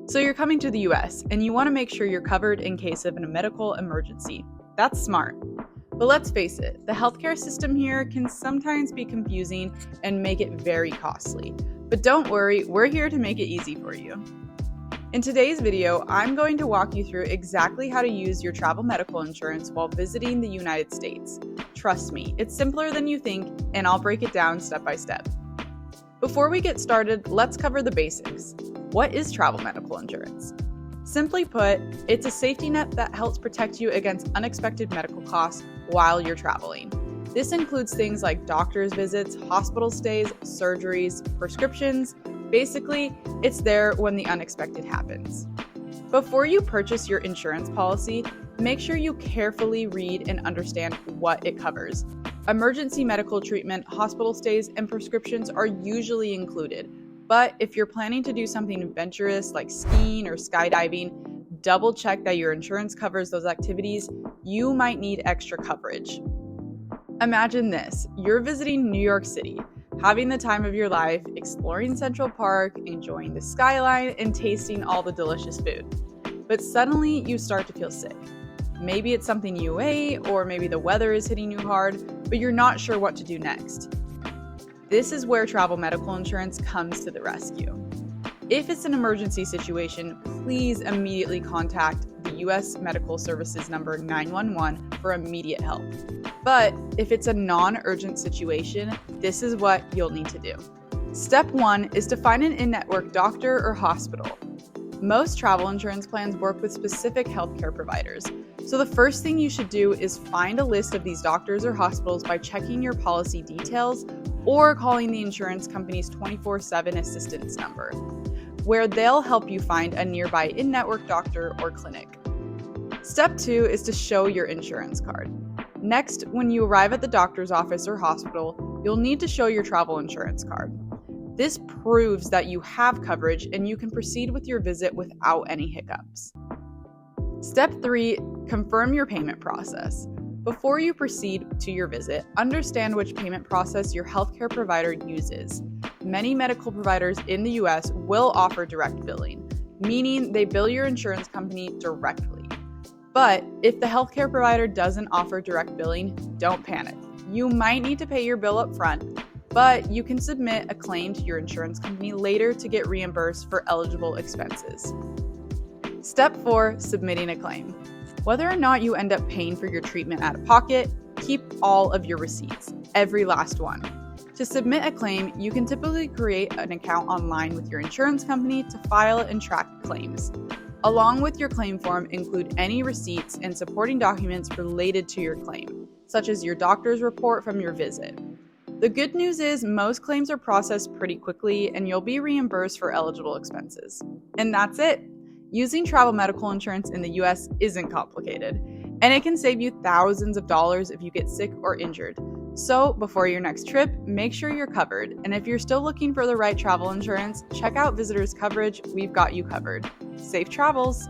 So you're coming to the US and you want to make sure you're covered in case of a medical emergency. That's smart. But let's face it, the healthcare system here can sometimes be confusing and make it very costly. But don't worry, we're here to make it easy for you. In today's video, I'm going to walk you through exactly how to use your travel medical insurance while visiting the United States. Trust me, it's simpler than you think, and I'll break it down step by step. Before we get started, let's cover the basics. What is travel medical insurance? Simply put, it's a safety net that helps protect you against unexpected medical costs while you're traveling. This includes things like doctor's visits, hospital stays, surgeries, prescriptions. Basically, it's there when the unexpected happens. Before you purchase your insurance policy, make sure you carefully read and understand what it covers. Emergency medical treatment, hospital stays, and prescriptions are usually included. But if you're planning to do something adventurous like skiing or skydiving, double check that your insurance covers those activities. You might need extra coverage. Imagine this, you're visiting New York City, having the time of your life, exploring Central Park, enjoying the skyline, and tasting all the delicious food. But suddenly you start to feel sick. Maybe it's something you ate, or maybe the weather is hitting you hard, but you're not sure what to do next. This is where travel medical insurance comes to the rescue. If it's an emergency situation, please immediately contact the U.S. Medical Services number 911 for immediate help. But if it's a non-urgent situation, this is what you'll need to do. Step 1 is to find an in-network doctor or hospital. Most travel insurance plans work with specific healthcare providers. So the first thing you should do is find a list of these doctors or hospitals by checking your policy details or calling the insurance company's 24/7 assistance number, where they'll help you find a nearby in-network doctor or clinic. Step 2 is to show your insurance card. Next, when you arrive at the doctor's office or hospital, you'll need to show your travel insurance card. This proves that you have coverage and you can proceed with your visit without any hiccups. Step 3, confirm your payment process. Before you proceed to your visit, understand which payment process your healthcare provider uses. Many medical providers in the US will offer direct billing, meaning they bill your insurance company directly. But if the healthcare provider doesn't offer direct billing, don't panic. You might need to pay your bill up front, but you can submit a claim to your insurance company later to get reimbursed for eligible expenses. Step 4, submitting a claim. Whether or not you end up paying for your treatment out of pocket, keep all of your receipts, every last one. To submit a claim, you can typically create an account online with your insurance company to file and track claims. Along with your claim form, include any receipts and supporting documents related to your claim, such as your doctor's report from your visit. The good news is most claims are processed pretty quickly and you'll be reimbursed for eligible expenses. And that's it. Using travel medical insurance in the US isn't complicated, and it can save you thousands of dollars if you get sick or injured. So before your next trip, make sure you're covered. And if you're still looking for the right travel insurance, check out Visitors Coverage. We've got you covered. Safe travels!